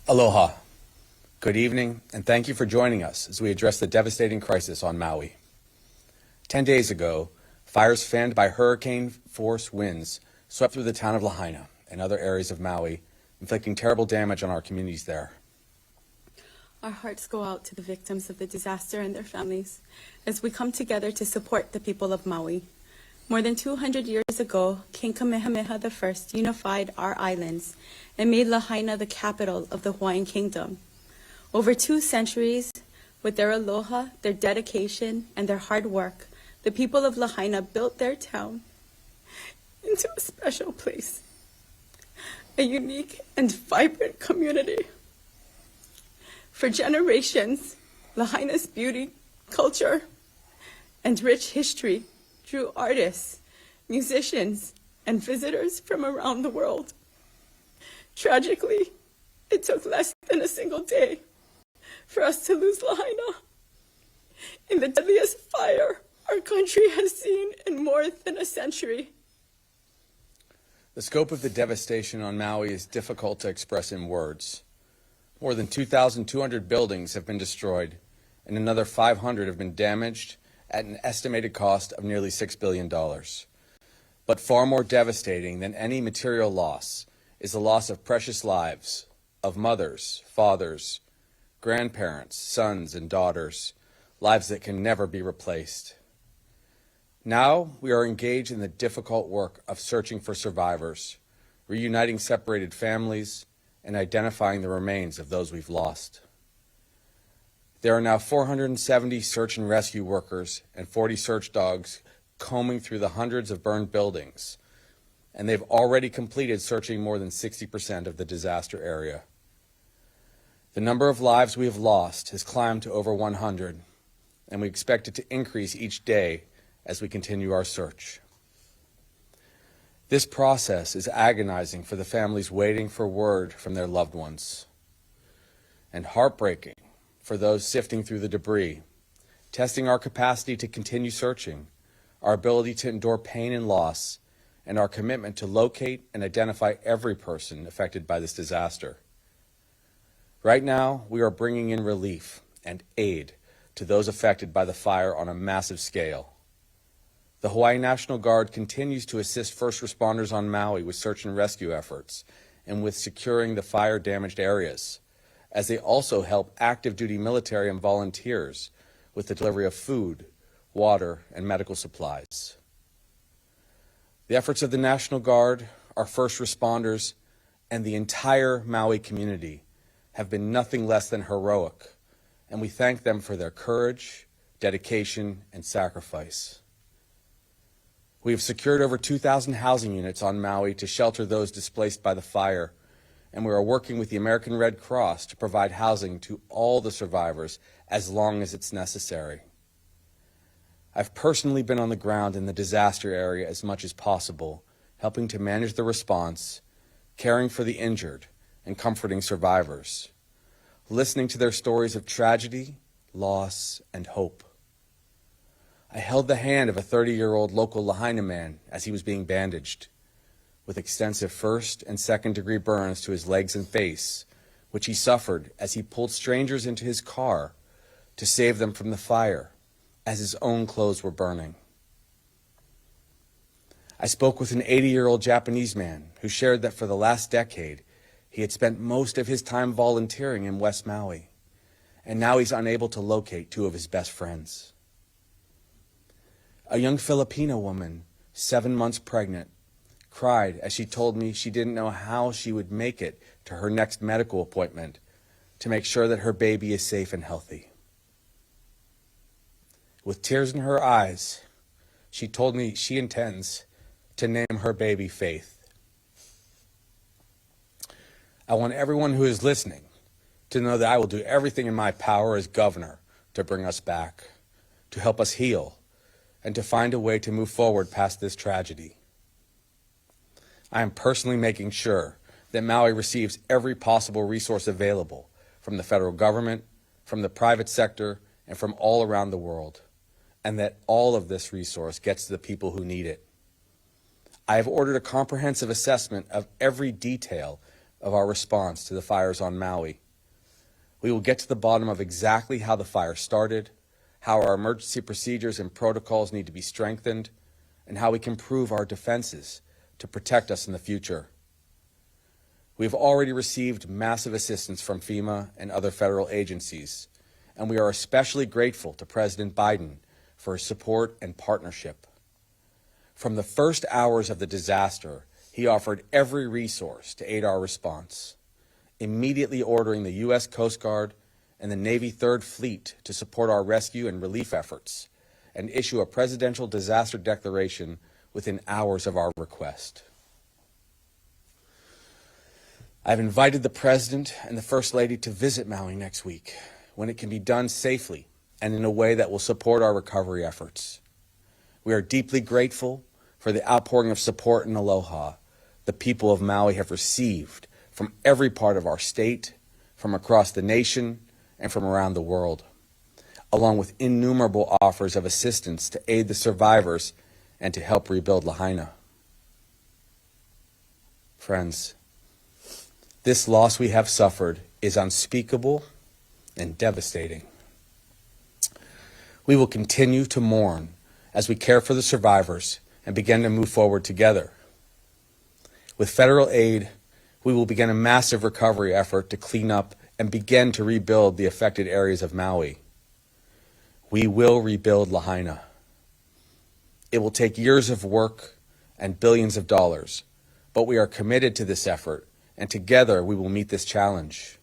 Aloha. Good evening, and thank you for joining us as we address the devastating crisis on Maui. 10 days ago, fires fanned by hurricane-force winds swept through the town of Lahaina and other areas of Maui, inflicting terrible damage on our communities there. Our hearts go out to the victims of the disaster and their families as we come together to support the people of Maui. More than 200 years ago, King Kamehameha I unified our islands and made Lahaina the capital of the Hawaiian Kingdom. Over 2 centuries, with their aloha, their dedication, and their hard work, the people of Lahaina built their town into a special place, a unique and vibrant community. For generations, Lahaina's beauty, culture, and rich history drew artists, musicians, and visitors from around the world. Tragically, it took less than a single day for us to lose Lahaina in the deadliest fire our country has seen in more than a century. The scope of the devastation on Maui is difficult to express in words. More than 2,200 buildings have been destroyed, and another 500 have been damaged at an estimated cost of nearly $6 billion. But far more devastating than any material loss is the loss of precious lives, of mothers, fathers, grandparents, sons, and daughters, lives that can never be replaced. Now we are engaged in the difficult work of searching for survivors, reuniting separated families, and identifying the remains of those we've lost. There are now 470 search and rescue workers and 40 search dogs combing through the hundreds of burned buildings, and they've already completed searching more than 60% of the disaster area. The number of lives we have lost has climbed to over 100, and we expect it to increase each day as we continue our search. This process is agonizing for the families waiting for word from their loved ones, and heartbreaking for those sifting through the debris, testing our capacity to continue searching, our ability to endure pain and loss, and our commitment to locate and identify every person affected by this disaster. Right now, we are bringing in relief and aid to those affected by the fire on a massive scale. The Hawaii National Guard continues to assist first responders on Maui with search and rescue efforts and with securing the fire-damaged areas, as they also help active duty military and volunteers with the delivery of food, water, and medical supplies. The efforts of the National Guard, our first responders, and the entire Maui community have been nothing less than heroic, and we thank them for their courage, dedication, and sacrifice. We have secured over 2,000 housing units on Maui to shelter those displaced by the fire, and we are working with the American Red Cross to provide housing to all the survivors as long as it's necessary. I've personally been on the ground in the disaster area as much as possible, helping to manage the response, caring for the injured, and comforting survivors, listening to their stories of tragedy, loss, and hope. I held the hand of a 30-year-old local Lahaina man as he was being bandaged, with extensive first and second-degree burns to his legs and face, which he suffered as he pulled strangers into his car to save them from the fire, as his own clothes were burning. I spoke with an 80-year-old Japanese man who shared that for the last decade, he had spent most of his time volunteering in West Maui, and now he's unable to locate 2 of his best friends. A young Filipino woman, 7 months pregnant, cried as she told me she didn't know how she would make it to her next medical appointment to make sure that her baby is safe and healthy. With tears in her eyes, she told me she intends to name her baby Faith. I want everyone who is listening to know that I will do everything in my power as governor to bring us back, to help us heal, and to find a way to move forward past this tragedy. I am personally making sure that Maui receives every possible resource available from the federal government, from the private sector, and from all around the world, and that all of this resource gets to the people who need it. I have ordered a comprehensive assessment of every detail of our response to the fires on Maui. We will get to the bottom of exactly how the fire started, how our emergency procedures and protocols need to be strengthened, and how we can improve our defenses to protect us in the future. We have already received massive assistance from FEMA and other federal agencies, and we are especially grateful to President Biden for his support and partnership. From the first hours of the disaster, he offered every resource to aid our response, immediately ordering the U.S. Coast Guard and the Navy Third Fleet to support our rescue and relief efforts and issue a presidential disaster declaration within hours of our request. I've invited the President and the First Lady to visit Maui next week when it can be done safely and in a way that will support our recovery efforts. We are deeply grateful for the outpouring of support and aloha the people of Maui have received from every part of our state, from across the nation, and from around the world, along with innumerable offers of assistance to aid the survivors and to help rebuild Lahaina. Friends, this loss we have suffered is unspeakable and devastating. We will continue to mourn as we care for the survivors and begin to move forward together. With federal aid, we will begin a massive recovery effort to clean up and begin to rebuild the affected areas of Maui. We will rebuild Lahaina. It will take years of work and billions of dollars, but we are committed to this effort, and together we will meet this challenge.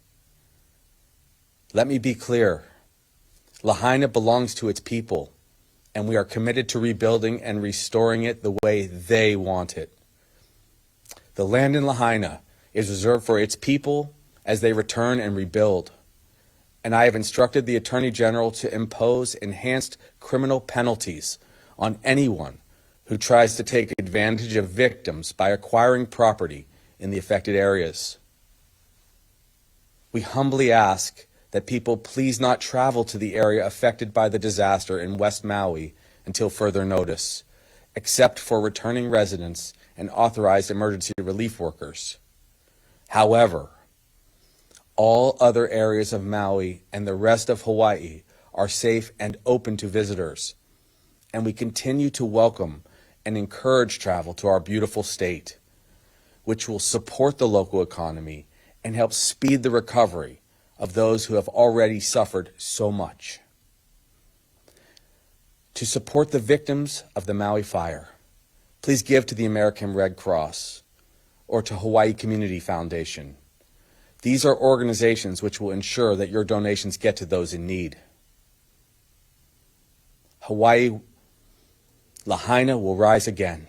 Let me be clear. Lahaina belongs to its people, and we are committed to rebuilding and restoring it the way they want it. The land in Lahaina is reserved for its people as they return and rebuild. And I have instructed the Attorney General to impose enhanced criminal penalties on anyone who tries to take advantage of victims by acquiring property in the affected areas. We humbly ask that people please not travel to the area affected by the disaster in West Maui until further notice, except for returning residents and authorized emergency relief workers. However, all other areas of Maui and the rest of Hawaii are safe and open to visitors, and we continue to welcome and encourage travel to our beautiful state, which will support the local economy and help speed the recovery of those who have already suffered so much. To support the victims of the Maui fire, please give to the American Red Cross or to Hawaii Community Foundation. These are organizations which will ensure that your donations get to those in need. Lahaina will rise again.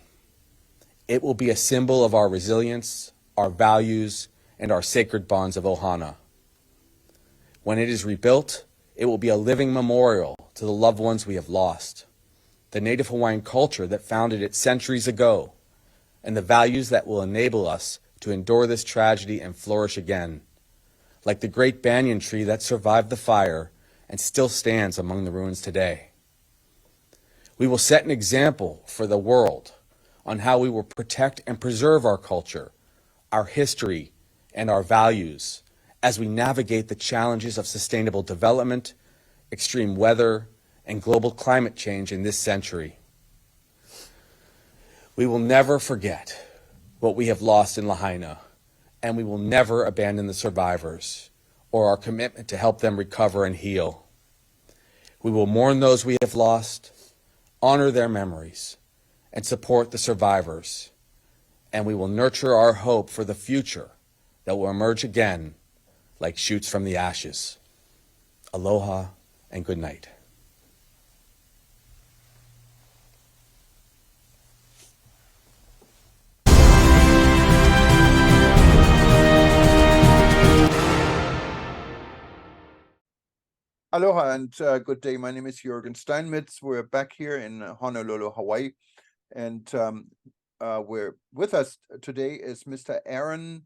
It will be a symbol of our resilience, our values, and our sacred bonds of ohana. When it is rebuilt, it will be a living memorial to the loved ones we have lost, the Native Hawaiian culture that founded it centuries ago, and the values that will enable us to endure this tragedy and flourish again, like the great banyan tree that survived the fire and still stands among the ruins today. We will set an example for the world on how we will protect and preserve our culture, our history, and our values as we navigate the challenges of sustainable development, extreme weather, and global climate change in this century. We will never forget what we have lost in Lahaina, and we will never abandon the survivors or our commitment to help them recover and heal. We will mourn those we have lost, honor their memories, and support the survivors, and we will nurture our hope for the future that will emerge again like shoots from the ashes. Aloha and good night. Aloha and good day. My name is Jürgen Steinmetz. We're back here in Honolulu, Hawaii. And we're with us today is Mr. Aaron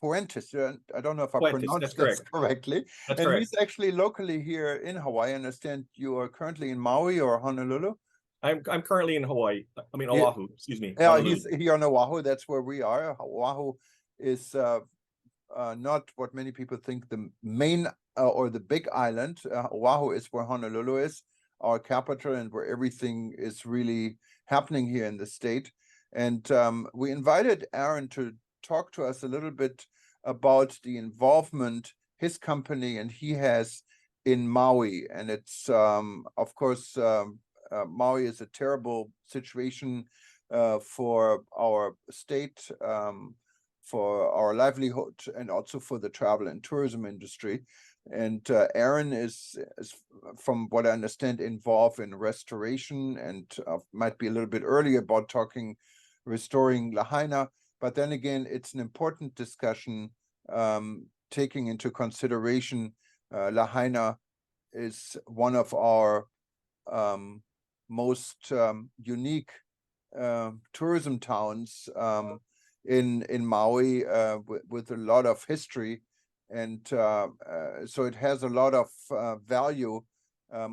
Poentis. I don't know if I pronounced this correctly. That's and correct. He's actually locally here in Hawaii. I understand you are currently in Maui or Honolulu? I'm currently in Hawaii. I mean, Oahu, excuse me. Yeah, Honolulu. he's here on Oahu. That's where we are. Oahu is not what many people think the main or the big island. Oahu is where Honolulu is, our capital, and where everything is really happening here in the state. And we invited Aaron to talk to us a little bit about the involvement his company and he has in Maui. And it's, of course, Maui is a terrible situation for our state, for our livelihood, and also for the travel and tourism industry. And Aaron is, from what I understand, involved in restoration, and might be a little bit early about talking restoring Lahaina. But then again, it's an important discussion, taking into consideration Lahaina is one of our most unique tourism towns in Maui, with a lot of history, and so it has a lot of value,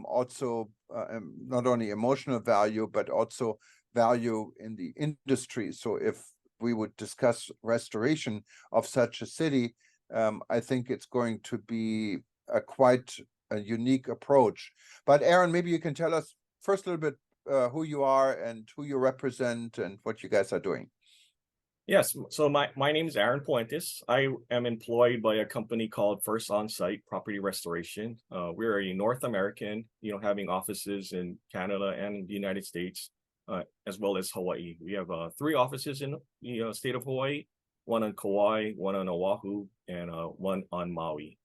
also not only emotional value but also value in the industry. So if we would discuss restoration of such a city, I think it's going to be quite a unique approach. But Aaron, maybe you can tell us first a little bit who you are and who you represent and what you guys are doing. Yes, so my name is Aaron Poentis. I am employed by a company called First Onsite Property Restoration. We're a North American, having offices in Canada and the United States, as well as Hawaii. We have 3 offices in the state of Hawaii, one on Kauai, one on Oahu, and one on Maui.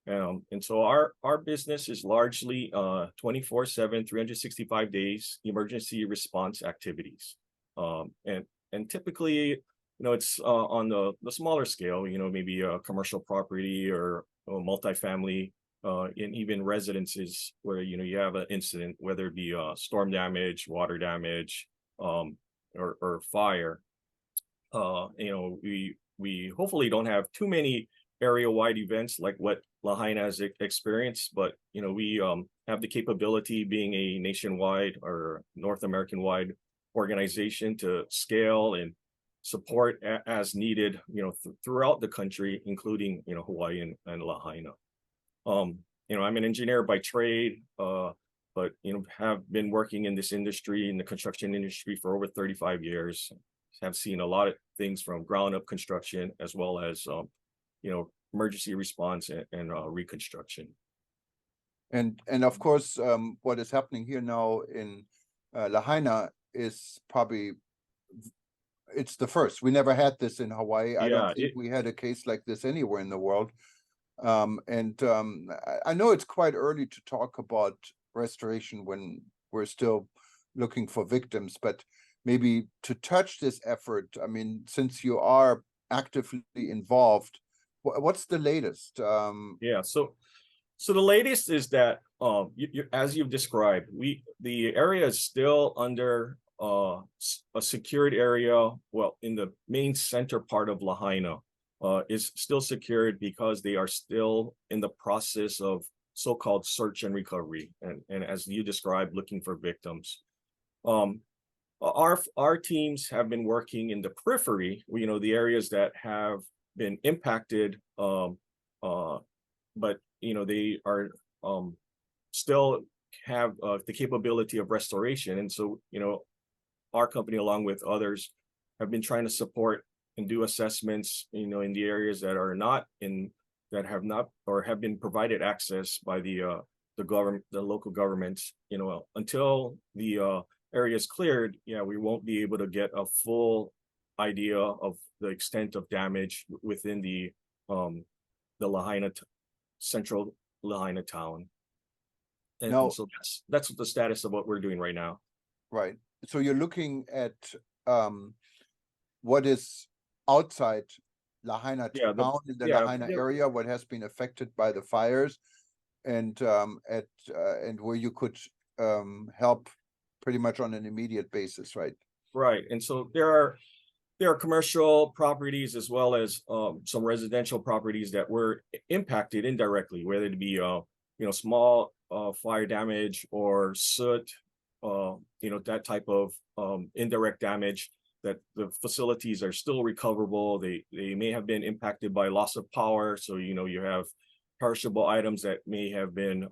And so our business is largely 24/7, 365 days emergency response activities. And typically, it's on the smaller scale, maybe a commercial property or multifamily, and even residences where, you have an incident, whether it be storm damage, water damage, or fire. We hopefully don't have too many area-wide events like what Lahaina has experienced, but we have the capability, being a nationwide or North American-wide organization, to scale and support as needed, throughout the country, including Hawaii and Lahaina. I'm an engineer by trade, but have been working in this industry, in the construction industry, for over 35 years. Have seen a lot of things from ground up construction as well as emergency response and reconstruction. And of course, what is happening here now in Lahaina is probably, it's the first. We never had this in Hawaii. I don't think we had a case like this anywhere in the world. I know it's quite early to talk about restoration when we're still looking for victims, but maybe to touch this effort, I mean, since you are actively involved, what's the latest? So the latest is that, as you've described, the area is still under a secured area. Well, in the main center part of Lahaina, is still secured because they are still in the process of so-called search and recovery, and as you described, looking for victims. Our teams have been working in the periphery, the areas that have been impacted, but they are still have the capability of restoration. And so our company, along with others, have been trying to support and do assessments in the areas that are not in, that have not or have been provided access by the government, the local governments. Until the area is cleared, we won't be able to get a full idea of the extent of damage within the Lahaina, central Lahaina town. And so that's the status of what we're doing right now. Right. So you're looking at what is outside Lahaina town, in the Lahaina area, what has been affected by the fires, and where you could help pretty much on an immediate basis, right? Right. And so there are commercial properties as well as some residential properties that were impacted indirectly, whether it be small fire damage or soot, that type of indirect damage that the facilities are still recoverable. They may have been impacted by loss of power. So, you have perishable items that may have been,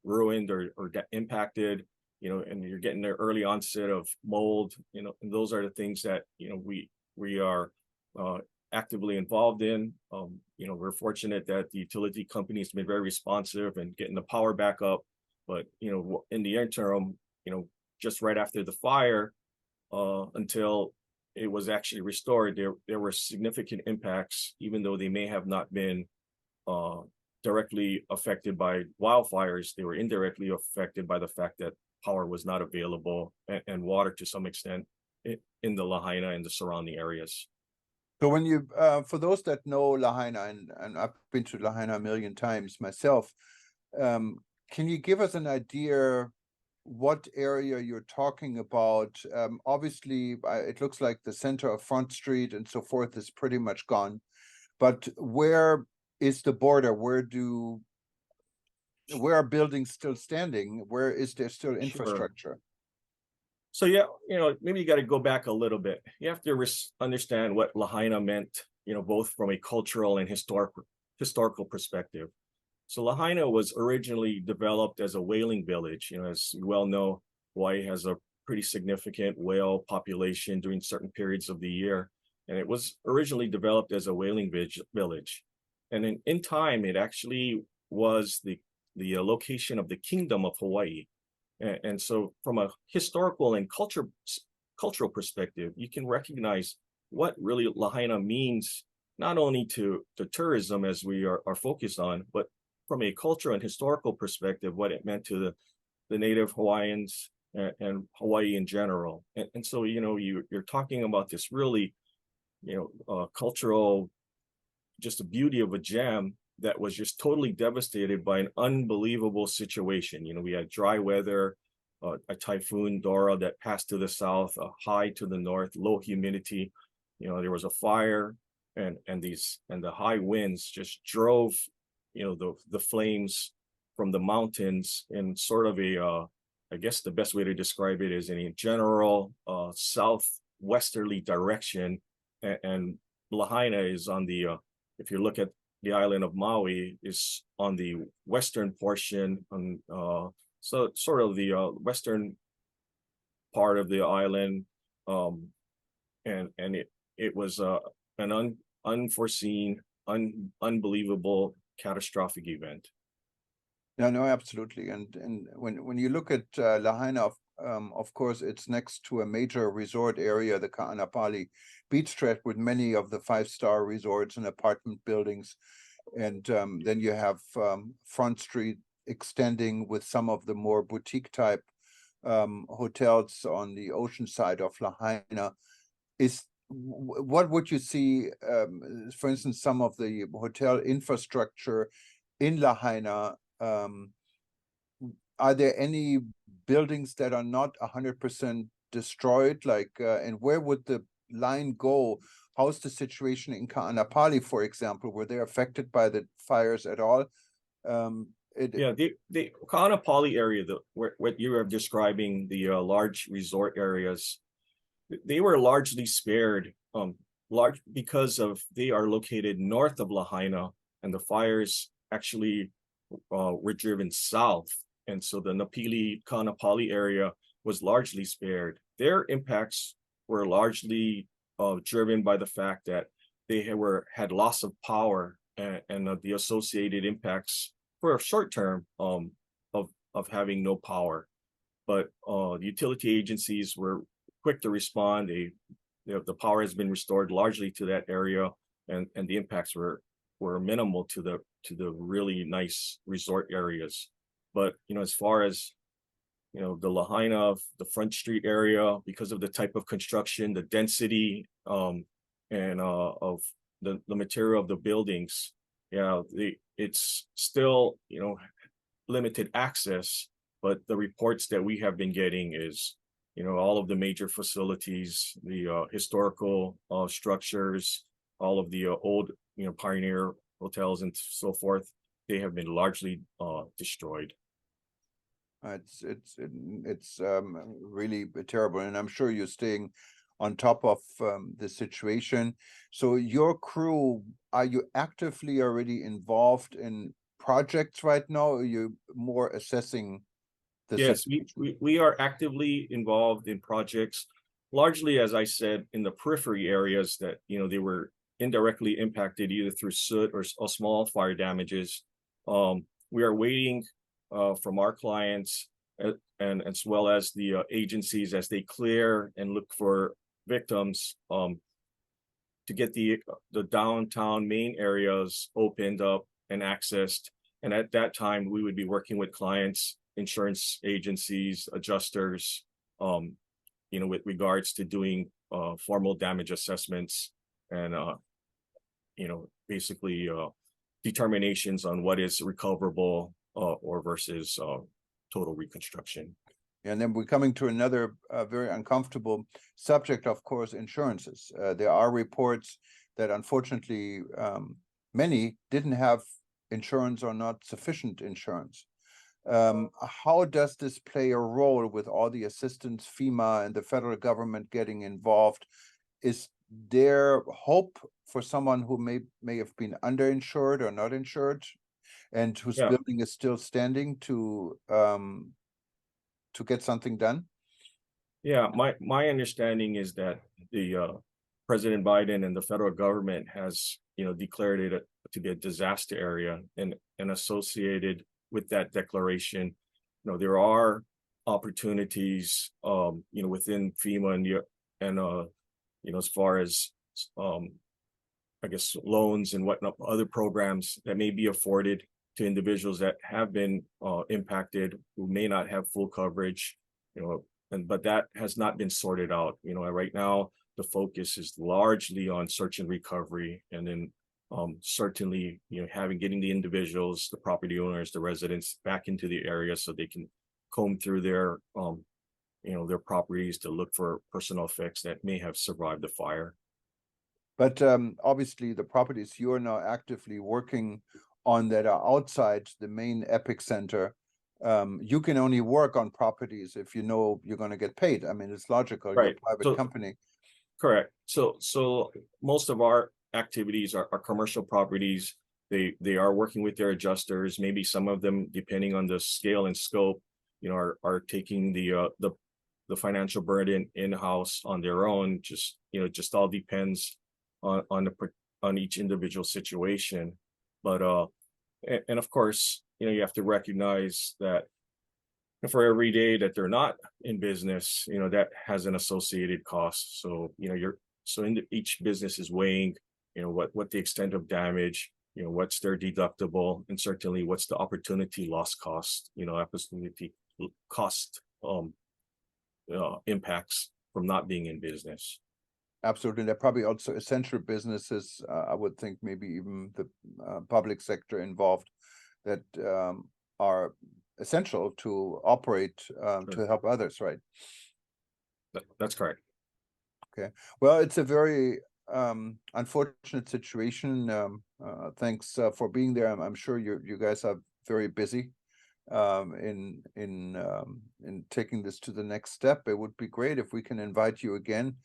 ruined or impacted, and you're getting the early onset of mold, and those are the things that, we are actively involved in. We're fortunate that the utility company has been very responsive and getting the power back up. But, in the interim, just right after the fire, until it was actually restored, there were significant impacts, even though they may have not been directly affected by wildfires. They were indirectly affected by the fact that power was not available, and water to some extent in the Lahaina and the surrounding areas. So when you, for those that know Lahaina, and I've been to Lahaina a million times myself, can you give us an idea what area you're talking about? Obviously, it looks like the center of Front Street and so forth is pretty much gone. But where is the border? Where are buildings still standing? Where is there still infrastructure? So yeah, maybe you got to go back a little bit. You have to understand what Lahaina meant, both from a cultural and historical perspective. So Lahaina was originally developed as a whaling village. As you well know, Hawaii has a pretty significant whale population during certain periods of the year. And it was originally developed as a whaling village. And in time, it actually was the location of the Kingdom of Hawaii. And so from a historical and cultural perspective, you can recognize what really Lahaina means, not only to tourism as we are focused on, but from a cultural and historical perspective, what it meant to the native Hawaiians and Hawaii in general. And so, you're talking about this really, cultural, just the beauty of a gem that was just totally devastated by an unbelievable situation. We had dry weather, a typhoon Dora that passed to the south, a high to the north, low humidity. There was a fire, and the high winds just drove, the flames from the mountains in sort of I guess the best way to describe it is in a general southwesterly direction, and Lahaina is on the if you look at the island of Maui, is on the western portion, so sort of the western part of the island, and it was an unforeseen, unbelievable, catastrophic event. No, absolutely. And when you look at Lahaina, of course, it's next to a major resort area, the Ka'anapali Beach Tract, with many of the 5-star resorts and apartment buildings. And then you have Front Street extending with some of the more boutique type hotels on the ocean side of Lahaina. What would you see, for instance, some of the hotel infrastructure in Lahaina? Are there any buildings that are not 100% destroyed? And where would the line go? How's the situation in Ka'anapali, for example? Were they affected by the fires at all? The Ka'anapali area, what you are describing, the large resort areas, they were largely spared, because they are located north of Lahaina, and the fires actually were driven south. And so the Napili Ka'anapali area was largely spared. Their impacts were largely driven by the fact that they had loss of power and the associated impacts for a short term of having no power. But the utility agencies were quick to respond. The power has been restored largely to that area, and the impacts were minimal to the really nice resort areas. But as far as the Lahaina, the Front Street area, because of the type of construction, the density, and of the material of the buildings, it's still limited access. But the reports that we have been getting is all of the major facilities, the historical structures, all of the old pioneer hotels and so forth, they have been largely destroyed. It's really terrible, and I'm sure you're staying on top of the situation. So your crew, are you actively already involved in projects right now, or are you more assessing the Yes, situation? we are actively involved in projects, largely, as I said, in the periphery areas that, they were indirectly impacted either through soot or small fire damages. We are waiting from our clients and as well as the agencies as they clear and look for victims to get the downtown main areas opened up and accessed. And at that time, we would be working with clients, insurance agencies, adjusters, with regards to doing formal damage assessments and, basically determinations on what is recoverable or versus total reconstruction. And then we're coming to another very uncomfortable subject, of course, insurances. There are reports that unfortunately many didn't have insurance or not sufficient insurance. How does this play a role with all the assistance, FEMA and the federal government getting involved? Is there hope for someone who may have been underinsured or not insured and whose Yeah. building is still standing to get something done? Yeah, my understanding is that the President Biden and the federal government has, declared it to be a disaster area, and associated with that declaration, there are opportunities, within FEMA and as far as I guess loans and whatnot, other programs that may be afforded to individuals that have been impacted who may not have full coverage, but that has not been sorted out. Right now the focus is largely on search and recovery, and then certainly, getting the individuals, the property owners, the residents back into the area so they can comb through their properties to look for personal effects that may have survived the fire. But obviously the properties you are now actively working on that are outside the main epicenter, you can only work on properties if you know you're going to get paid. I mean, it's logical. You're Right. a private company. Correct. So most of our activities are commercial properties. They are working with their adjusters. Maybe some of them, depending on the scale and scope, are taking the financial burden in-house on their own. Just all depends on each individual situation. But and of course, you have to recognize that for every day that they're not in business, that has an associated cost. So each business is weighing, what the extent of damage, what's their deductible, and certainly what's the opportunity loss cost, opportunity cost impacts from not being in business. Absolutely. They're probably also essential businesses. I would think maybe even the public sector involved that are essential to operate to help others, right? That's correct. Okay. Well, it's a very unfortunate situation. Thanks for being there. I'm sure you guys are very busy in taking this to the next step. It would be great if we can invite you again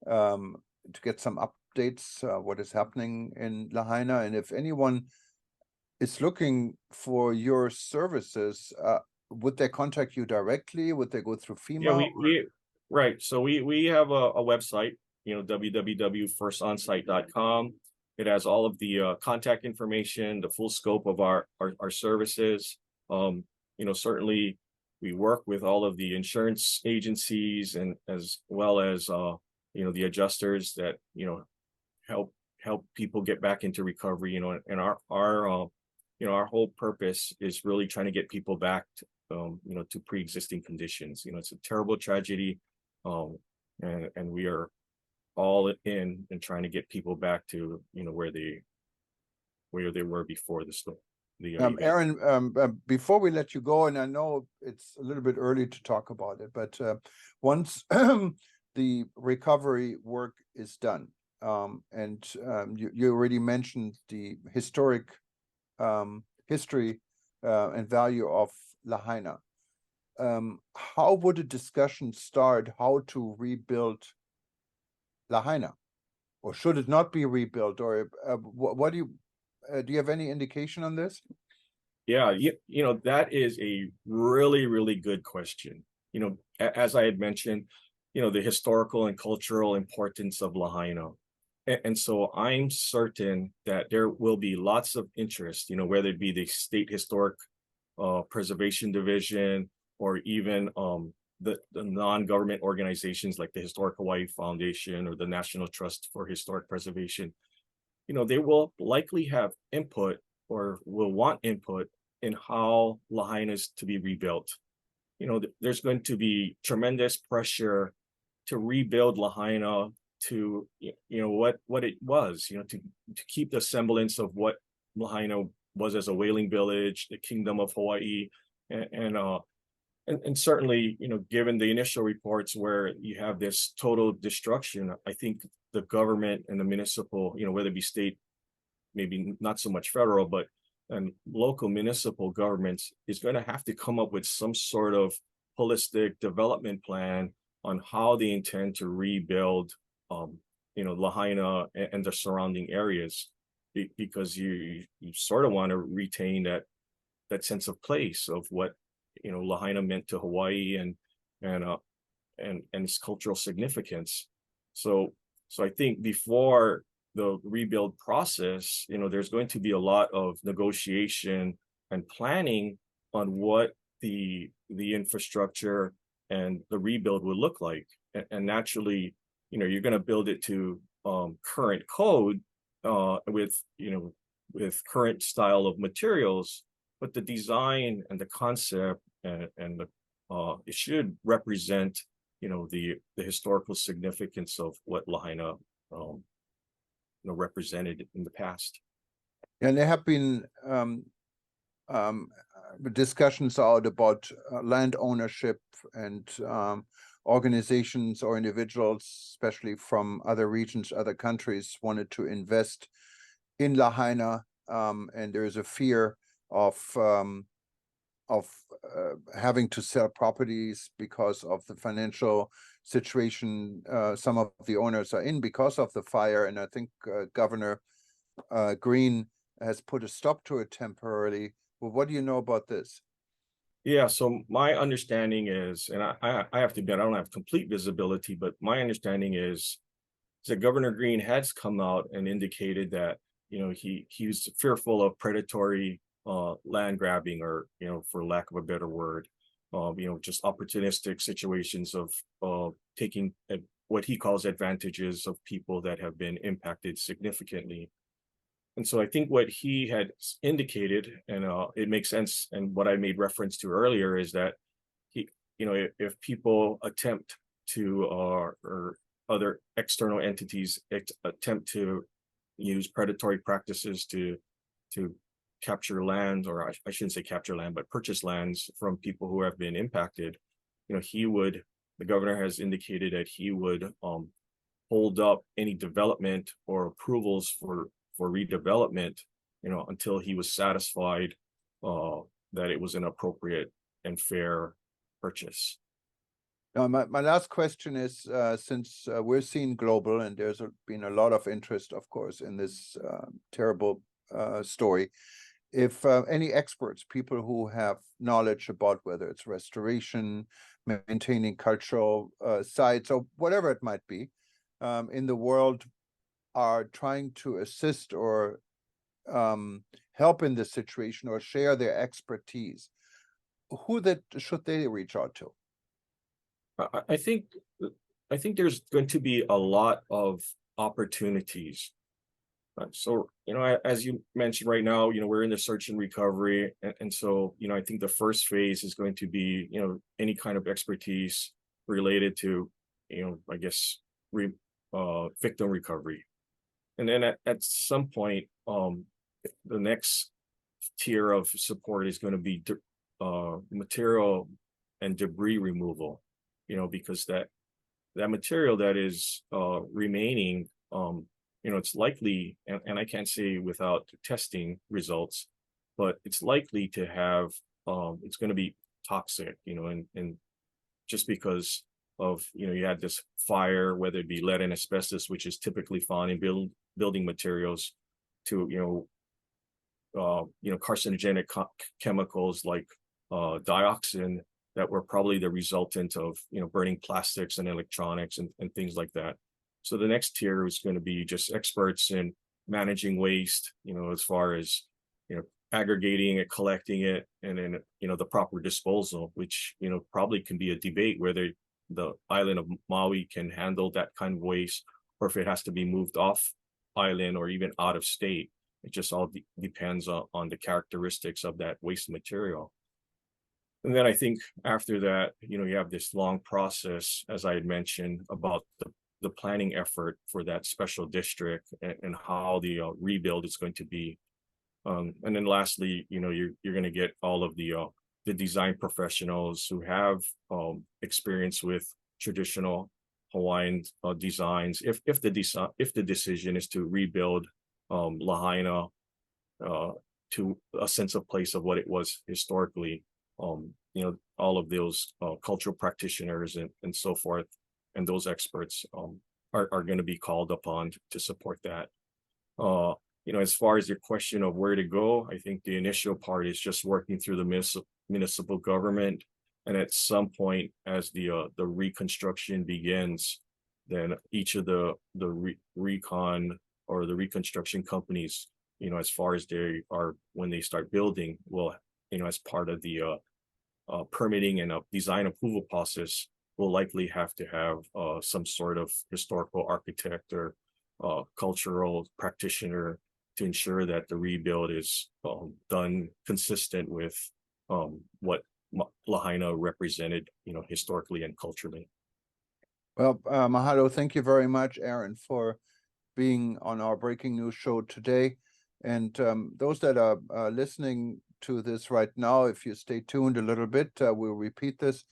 to get some updates, what is happening in Lahaina. And if anyone is looking for your services, would they contact you directly? Would they go through FEMA? Yeah, right. So we have a website, www.firstonsite.com. It has all of the contact information, the full scope of our services. Certainly we work with all of the insurance agencies and as well as the adjusters that help people get back into recovery. And our whole purpose is really trying to get people back to pre-existing conditions. It's a terrible tragedy, and we are all in and trying to get people back to where they were before the storm. Aaron, before we let you go, and I know it's a little bit early to talk about it, but once the recovery work is done, and you already mentioned the historic history and value of Lahaina. How would a discussion start how to rebuild Lahaina? Or should it not be rebuilt? Or what do you have any indication on this? Yeah, that is a really, really good question. As I had mentioned, the historical and cultural importance of Lahaina. And so I'm certain that there will be lots of interest, whether it be the State Historic Preservation Division or even the non-government organizations like the Historic Hawaii Foundation or the National Trust for Historic Preservation. They will likely have input or will want input in how Lahaina is to be rebuilt. There's going to be tremendous pressure to rebuild Lahaina to what it was, to keep the semblance of what Lahaina was as a whaling village, the Kingdom of Hawaii, and certainly, given the initial reports where you have this total destruction, I think the government and the municipal, whether it be state, maybe not so much federal, but and local municipal governments is going to have to come up with some sort of holistic development plan on how they intend to rebuild, Lahaina and the surrounding areas, because you sort of want to retain that sense of place of what Lahaina meant to Hawaii and its cultural significance. So I think before the rebuild process, there's going to be a lot of negotiation and planning on what the infrastructure and the rebuild would look like. And naturally, you're going to build it to current code with current style of materials, but the design and the concept and it should represent the historical significance of what Lahaina represented in the past. And there have been discussions out about land ownership and organizations or individuals, especially from other regions, other countries, wanted to invest in Lahaina, and there is a fear of having to sell properties because of the financial situation some of the owners are in because of the fire. And I think Governor Green has put a stop to it temporarily. Well, what do you know about this? Yeah, so my understanding is, and I have to admit, I don't have complete visibility, but my understanding is that Governor Green has come out and indicated that, he's fearful of predatory land grabbing, or, for lack of a better word, just opportunistic situations of taking what he calls advantages of people that have been impacted significantly. And so I think what he had indicated, and it makes sense, and what I made reference to earlier is that if people attempt to, or other external entities attempt to use predatory practices to capture land, or I shouldn't say capture land, but purchase lands from people who have been impacted, the governor has indicated that he would hold up any development or approvals for redevelopment, until he was satisfied that it was an appropriate and fair purchase. Now, my last question is, since we're seeing global, and there's been a lot of interest, of course, in this terrible story, if any experts, people who have knowledge about whether it's restoration, maintaining cultural sites, or whatever it might be, in the world, are trying to assist or help in this situation or share their expertise, who should they reach out to? I think there's going to be a lot of opportunities. So, as you mentioned right now, we're in the search and recovery. And so, I think the first phase is going to be, any kind of expertise related to, I guess, victim recovery. And then at some point, the next tier of support is going to be material and debris removal, because that material that is remaining, it's likely, and I can't say without testing results, but it's likely to have, it's going to be toxic, and just because of, you had this fire, whether it be lead and asbestos, which is typically found in building materials, to, carcinogenic chemicals like dioxin that were probably the resultant of, burning plastics and electronics and things like that. So the next tier is going to be just experts in managing waste, as far as, aggregating it, collecting it, and then, the proper disposal, which, probably can be a debate whether the island of Maui can handle that kind of waste, or if it has to be moved off island or even out of state. It just all depends on the characteristics of that waste material. And then I think after that, you have this long process, as I had mentioned, about the planning effort for that special district and how the rebuild is going to be. And then lastly, you're going to get all of the design professionals who have experience with traditional Hawaiian designs. If the decision is to rebuild Lahaina to a sense of place of what it was historically, all of those cultural practitioners and so forth, and those experts are going to be called upon to support that. As far as your question of where to go, I think the initial part is just working through the municipal government, and at some point, as the reconstruction begins, then each of the recon or the reconstruction companies, as far as they are when they start building, will, as part of the permitting and design approval process, will likely have to have some sort of historical architect or cultural practitioner to ensure that the rebuild is done consistent with what Lahaina represented, historically and culturally. Well, mahalo. Thank you very much, Aaron, for being on our breaking news show today. And those that are listening to this right now, if you stay tuned a little bit, we'll repeat this.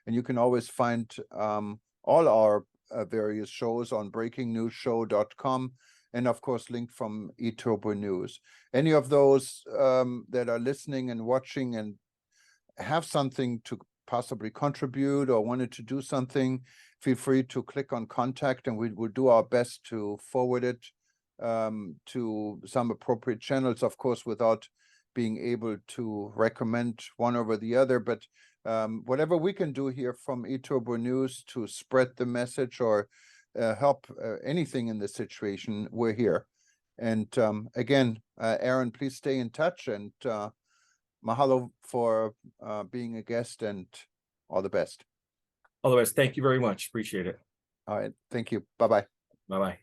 And you can always find all our various shows on breakingnewsshow.com, and of course linked from eTurbo News. Any of those that are listening and watching and have something to possibly contribute or wanted to do something, feel free to click on contact, and we will do our best to forward it to some appropriate channels, of course, without being able to recommend one over the other. But whatever we can do here from eTurbo News to spread the message or help anything in this situation, we're here. And again, Aaron, please stay in touch, and mahalo for being a guest, and all the best. All the best. Thank you very much. Appreciate it. All right. Thank you. Bye-bye. Bye-bye.